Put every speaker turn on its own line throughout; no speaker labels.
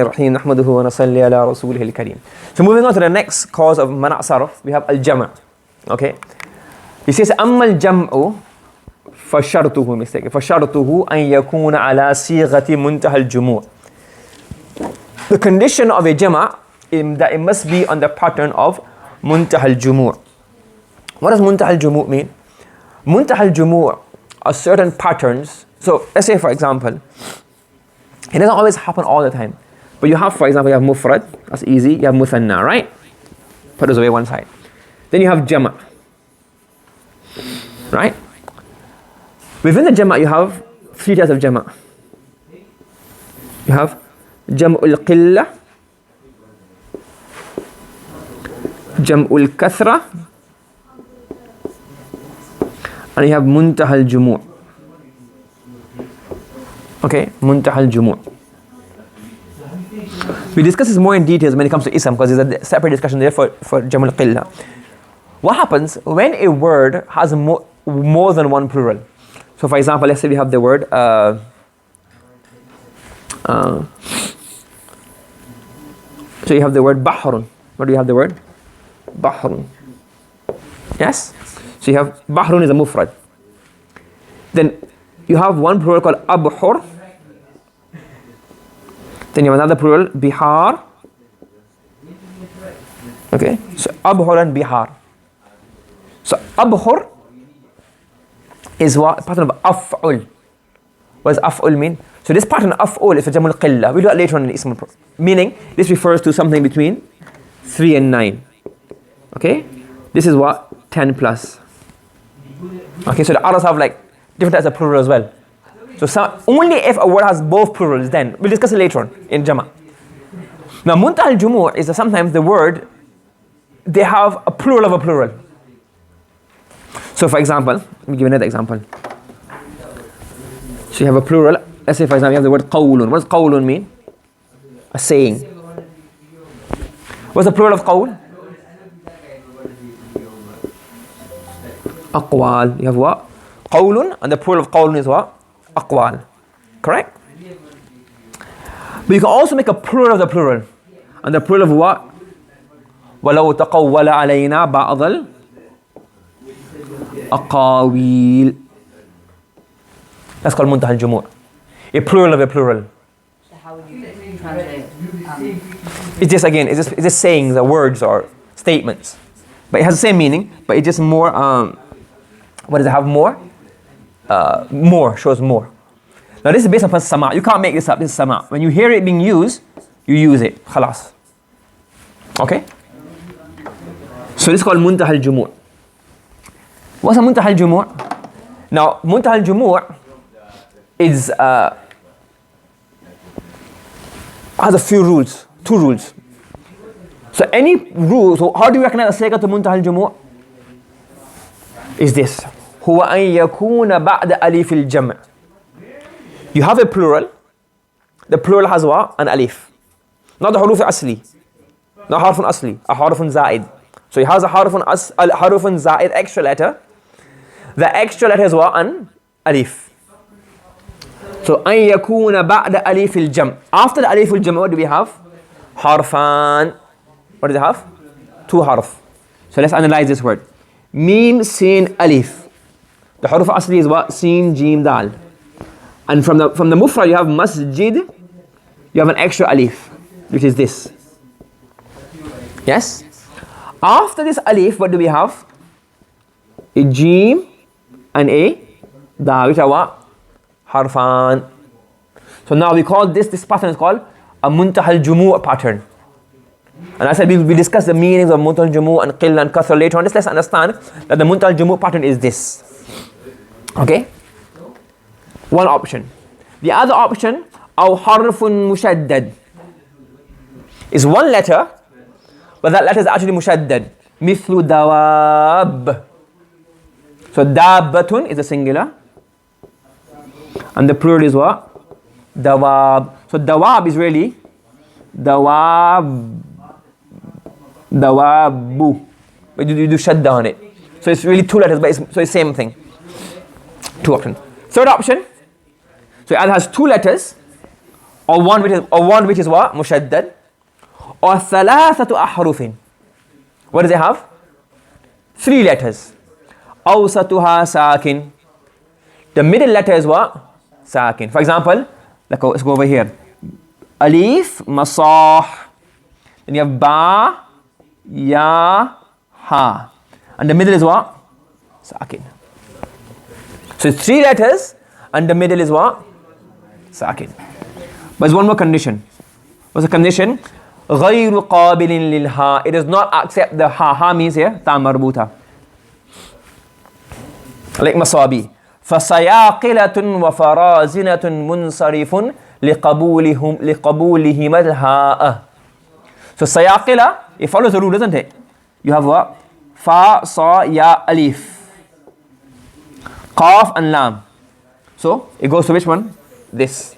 الرحيم نحمده ونصلي على رسوله الكريم. So moving on to the next cause of mana' sarf, we have al-jam'. Okay, he says أما الجمع فشرطه mistake فشرطه أن يكون على صيغة منتهى الجموع. The condition of a jama' that it must be on the pattern of muntaha al-jumu'. What does muntaha al-jumu' mean? Muntaha al-jumu' are certain patterns. So let's say for example, it doesn't always happen all the time. But you have, for example, you have mufrad, that's easy. You have muthanna, right? Put those away one side. Then you have jama', right? Within the jama' you have three types of jama'. You have jam'ul qilla, jam'ul kathra, and you have muntaha al-jumu'. Okay, muntaha al-jumu'. We discuss this more in details when it comes to ism, because there's a separate discussion there for jam'ul qilla. What happens when a word has more than one plural? So for example, let's say we have the word so you have the word bahrun. What do you have the word? Bahrun. Yes? So you have bahrun is a mufrad. Then you have one plural called abhur. Then you have another plural, bihar. Okay, so abhur and bihar. So abhur is what? Pattern of af'ul. What does af'ul mean? So this pattern of af'ul is for jam'ul qilla. We'll do that later on in the ism. Meaning, this refers to something between 3 and 9. Okay? This is what? 10 plus. Okay, so the others have like different types of plural as well. So only if a word has both plurals, then we'll discuss it later on in jama'. Now muntaha al-jumu' is that sometimes the word, they have a plural of a plural. So for example, let me give you another example. So you have a plural. Let's say for example you have the word qawlun. What does qawlun mean? A saying. What's the plural of qawl? Aqwal. You have what? Qawlun, and the plural of qawlun is what? Aqwal. Correct? But you can also make a plural of the plural. And the plural of what? وَلَوْ تَقَوَّلَ عَلَيْنَا بَعْضَ الْأَقَاوِيلِ. That's called muntaha al-jumu'. A plural of a plural.
So how would you translate?
It's just again, it's just saying the words or statements. But it has the same meaning, but it's just more, what does it have more? More, shows more. Now this is based upon sama'. You can't make this up, this is sama'. When you hear it being used, you use it. Khalas. Okay? So this is called muntaha al-jumu'. What's a muntaha al-jumu'? Now, muntaha al-jumu' is, has a few rules, 2 rules. So any rule, so how do you recognize a siga to muntaha al-jumu'? Is this. هو أن يكون بعد ألف الجمع. You have a plural. The plural has what? An alif. Not the حروف أصلي. Not حرف أصلي. A حرف زائد. So it has a حرف زائد extra letter. The extra letter is what? An alif. So أن يكون بعد ألف الجمع. After the ألف الجمع, what do we have? حرفان. What do they have? 2 harf. So let's analyze this word. Mim, sin, alif. The huruf asli is what? Sin, jim, dal. And from the mufrad you have masjid. You have an extra alif, which is this. Yes? After this alif, what do we have? A jim and a dal, which are what? Harfan. So now we call this pattern is called a muntaha al-jumu' pattern. And I said we discuss the meanings of muntaha al-jumu' and qilla and kathra later on. Let's understand that the muntaha al-jumu' pattern is this. Okay? One option. The other option, أو حرف مشدد, is one letter, but that letter is actually mushaddad. مثل دواب. So dabbatun is a singular, and the plural is what? Dawab. So dawab is really dawabu, but you do shadda on it. So it's really 2 letters, but it's same thing. 2 options. Third option, so it either has 2 letters or one which is what? Mushaddad. Or thalathatu ahrufin. What does it have? 3 letters. Awsatuha sakin. The middle letter is what? Sakin. For example, let's go over here. Alif, masah. Then you have ba, ya, ha. And the middle is what? Sakin. So it's 3 letters and the middle is what? Sakin. But there's one more condition. What's the condition? غَيْرُ قَابِلٍ لِلْهَا. It does not accept the ha. Ha means here, ta marbuta. Like masabi. فَسَيَاقِلَةٌ وَفَرَازِنَةٌ مُنْصَرِفٌ لِقَبُولِهِمَ الْهَاءَ. So sayaqila, it follows the rule, doesn't it? You have what? Fa, sa, ya, alif. Qaf and lam. So it goes to which one? This.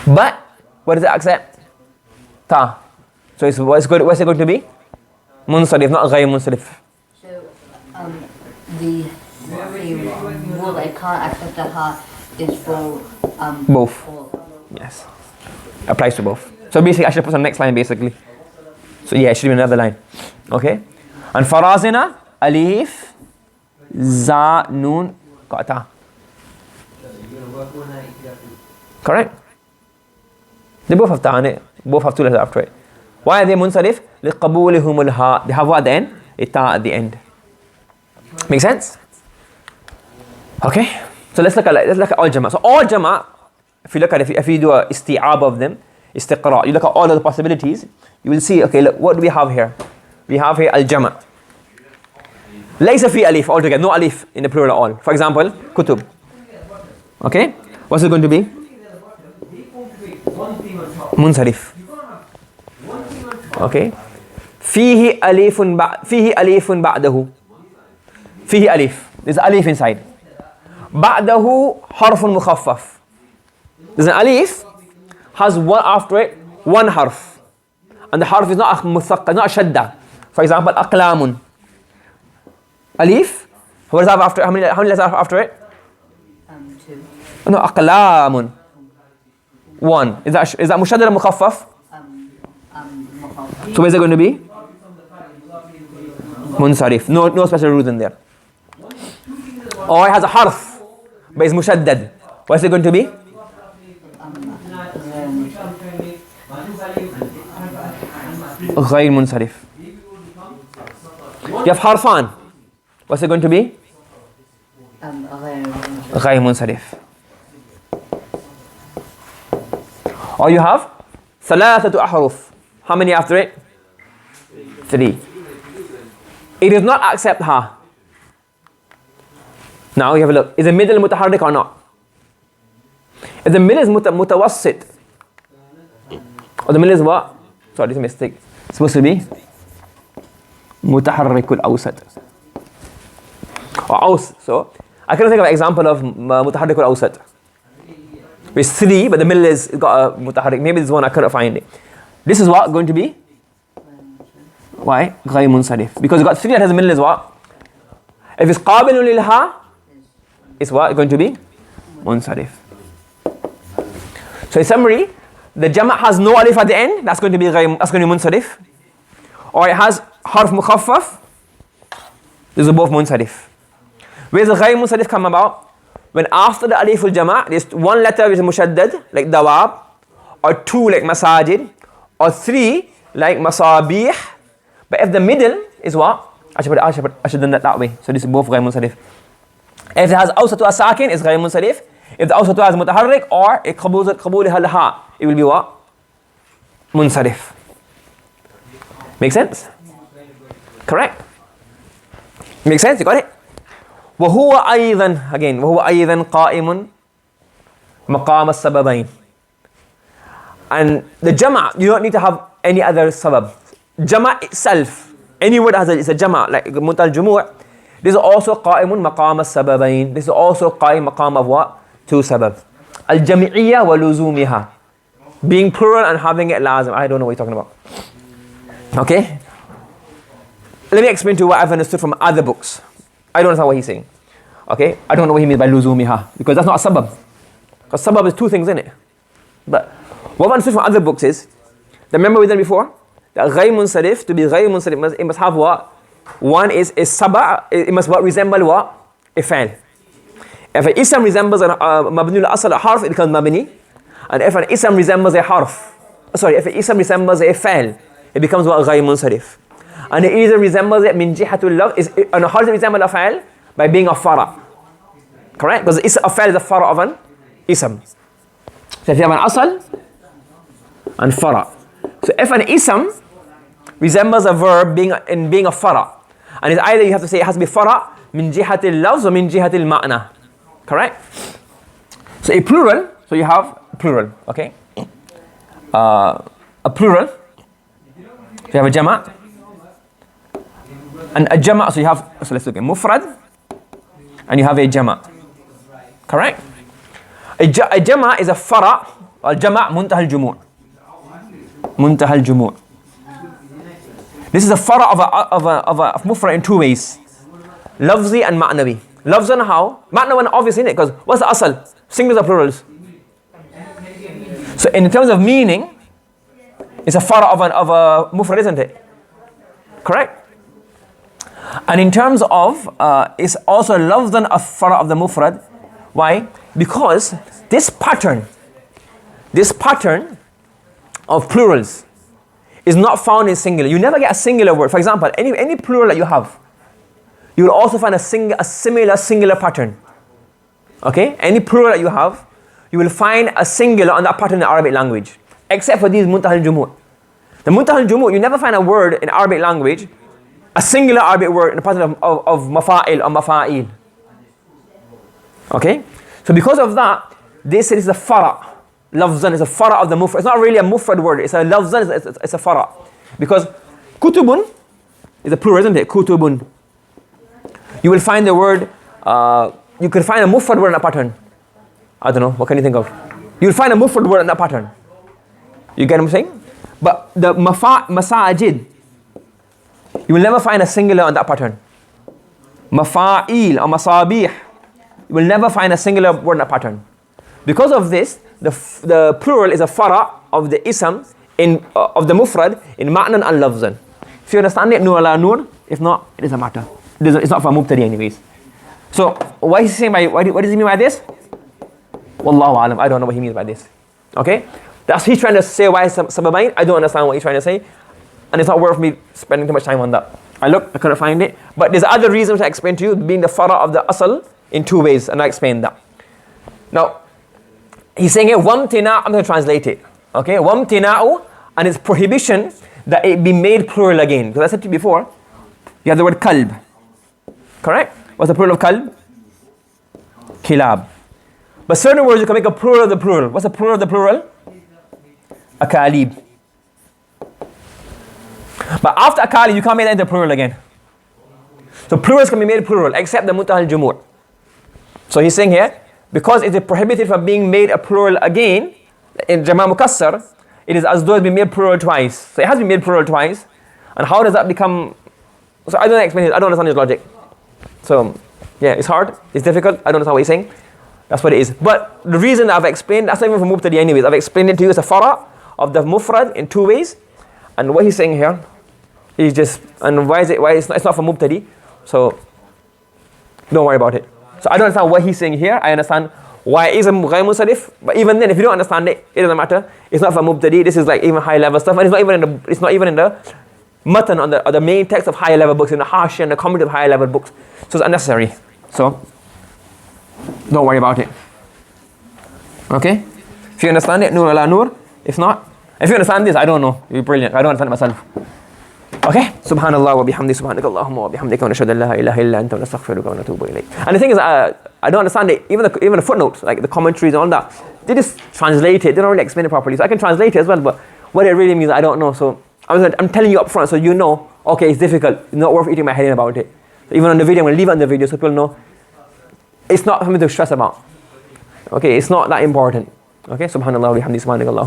But what does it accept? Ta. So what's it going to be? Munsarif, not ghayr munsarif.
So the rule that can't accept the ha is for
both.
all.
Yes. Applies to both. So basically I should put on the next line basically. So yeah, it should be another line. Okay? And farazina, alif, za, noon, got ta. Correct? They both have ta on it. Both have 2 letters after it. Why are they munsarif? لِقَبُولِهُمُ الْهَا. They have what at the end? A ta at the end. Make sense? Okay? So let's look at all jama'. So all jama', if you do a isti'ab of them, istiqra', you look at all of the possibilities, you will see, okay, look, what do we have here? We have here al-jama'. Laysa fi alif altogether, no alif in the plural at all. For example, kutub. Okay? What's it going to be? Munsarif. Okay? Fihi alifun ba'dahu. Fihi alif. There's alif inside. Ba'dahu harfun mukhaffaf. There's an alif, has one after it, one harf. And the harf is not a muthaqqa, not a shadda. For example, aqlamun. Alif, what does it have after? How many letters after it?
2.
No, aqlamun. 1. Is that mushaddad or mukhaffaf? So where's it going to be? Munsarif. No special rules in there. Or it has a harf, but it's mushaddad. What's it going to be? غير منصرف. You have harfan. What's it going to be? غير منصرف. Or you have ثلاثة أحرف. How many after it? 3. It does not accept ha. Now you have a look. Is the middle mutaharrik or not? If the middle is mutawassit, or the middle is what? Sorry, this is a mistake. It's supposed to be mutaharrikul awsat. Or aus. So I couldn't think of an example of mutaharrikul awsat. It's 3, but the middle is got a mutaharrik. Maybe this one I couldn't find it. This is what going to be? Why? Ghayr munsarif. Because you got 3 letters, the middle is what? If it's qabilun lilha, it's what going to be? Munsarif. So in summary, the jama' has no alif at the end, that's going to be munsarif. Or it has harf mukhaffaf, these are both munsarif. Where does the ghayr munsarif come about? When after the alif al-jama' there's 1 letter which is mushaddad, like dawab, or 2 like masajid, or 3 like masabih. But if the middle is what? I should have done that way. So this is both ghayr munsarif. If it has awsatu as-sakin, it's ghayr munsarif. If the awsatu has mutaharrik or qabuliha al-ha, it will be what? Munsarif. Make sense? Correct? Make sense? You got it? وهو أيضا again وهو أيضا قائم مقام السببين. And the jama', you don't need to have any other sabab. Jama' itself, any word has it's a jama', like mutal jumu'ah. This is also qa'imun maqam as-sababain. This is also qa'im maqam of what? 2 sabab. Al-jami'iyya wa luzumiha. Being plural and having it lazim. I don't know what you're talking about. Okay? Let me explain to you what I've understood from other books. I don't understand what he's saying. Okay? I don't know what he means by luzumiha. Because that's not a sabab. Because sabab is 2 things in it. But what one understood from other books is, remember we did before? That ghayr munsarif, to be ghayr munsarif, it must have what? One is saba, it must what? Resemble what? A fa'il. If an ism resembles a mabni al-asl, a harf, it becomes mabni. And if an ism resembles a harf, if an ism resembles a fa'il, it becomes what? Ghayr munsarif. And it either resembles it min jihatul lafz, and how does it resemble a fa'il? By being a fara. Correct? Because a fa'il is a fara of an ism. So if you have an asl and fara. So if an ism resembles a verb being a fara, and it's either you have to say it has to be fara min jihatil lafz or min jihatil ma'na. Correct? So a plural, so you have plural, okay? A plural, so you have a jama'. And a jama', so you have, so let's look at mufrad, and you have a jama'. Correct? A jama' is a fara, al jama' muntaha al-jumu'. Muntaha al-jumu'. This is a fara of a mufrad in two ways. Lafzi and ma'nawi. Lafzan how? Ma'nawan obviously, innit? Because what's the asal? Singulars or plurals? So in terms of meaning, it's a fara of a mufrad, isn't it? Correct? And in terms of, it's also lafzan a fara of the mufrad. Why? Because this pattern of plurals is not found in singular. You never get a singular word. For example, any plural that you have, you will also find a similar singular pattern. Okay? Any plural that you have, you will find a singular on that pattern in the Arabic language. Except for these muntaha al-jumu'. The muntaha al-jumu', you never find a word in Arabic language, a singular Arabic word in the pattern of mafa'il or mafa'il. Okay? So because of that, they say this is a fara. Lafzan is a fara of the mufrad. It's not really a mufrad word. It's a lafzan, it's a fara. Because kutubun is a plural, isn't it? Kutubun. You will find the word, you can find a mufrad word in a pattern. I don't know, what can you think of? You will find a mufrad word in that pattern. You get what I'm saying? But the masajid, you will never find a singular on that pattern. Mafa'il or masabih, you will never find a singular word in that pattern. Because of this, the plural is a fara of the ism of the mufrad in ma'nan and lafzan. If you understand it, nur ala nur. If not, it doesn't matter. It's not for mubtadi anyways. So what is he saying by what does he mean by this? Wallahu alam. I don't know what he means by this. Okay? He's trying to say why sababain. I don't understand what he's trying to say. And it's not worth me spending too much time on that. I couldn't find it. But there's other reasons I explained to you, being the fara of the asal in two ways, and I explained that. Now, he's saying here, wamtina', I'm going to translate it. Okay? Wamtina'u, and its prohibition that it be made plural again. Because I said to you before, you have the word kalb. Correct? What's the plural of kalb? Kilab. But certain words you can make a plural of the plural. What's the plural of the plural? Akalib. But after akalib, you can't make that into plural again. So plurals can be made plural, except the muntaha al-jumu'. So he's saying here, because it is prohibited from being made a plural again, in Jama' Mukassar, it is as though it's been made plural twice. So it has been made plural twice. And how does that become? So I don't explain it, I don't understand his logic. So yeah, it's hard, it's difficult, I don't understand what he's saying. That's what it is. But the reason I've explained, that's not even from mubtadi anyways. I've explained it to you as a fara of the mufrad in two ways. And what he's saying here is just, and why it's not from mubtadi. So don't worry about it. So I don't understand what he's saying here. I understand why it is a ghayr munsarif. But even then, if you don't understand it, it doesn't matter. It's not from mubtadi. This is like even high level stuff. And it's not even in the matan or the main text of higher level books, in the hash and the commentary of higher level books. So it's unnecessary. So don't worry about it. Okay? If you understand it, nur ala nur. If not, if you understand this, I don't know. You're brilliant. I don't understand it myself. Okay? Subhanallah wa bihamdi subhanakallahumma wa bihamdika wa nashhadu an la ilaha illa anta wa nastaghfiruka wa natubu ilayk. And the thing is, I don't understand it. Even the footnotes, like the commentaries and all that, they just translate it. They don't really explain it properly. So I can translate it as well, but what it really means, I don't know. So I'm telling you up front so you know, okay, it's difficult. It's not worth eating my head in about it. So even on the video, I'm going to leave it on the video so people know it's not something to stress about. Okay? It's not that important. Okay? Subhanallah wa bihamdi subhanakallahumma.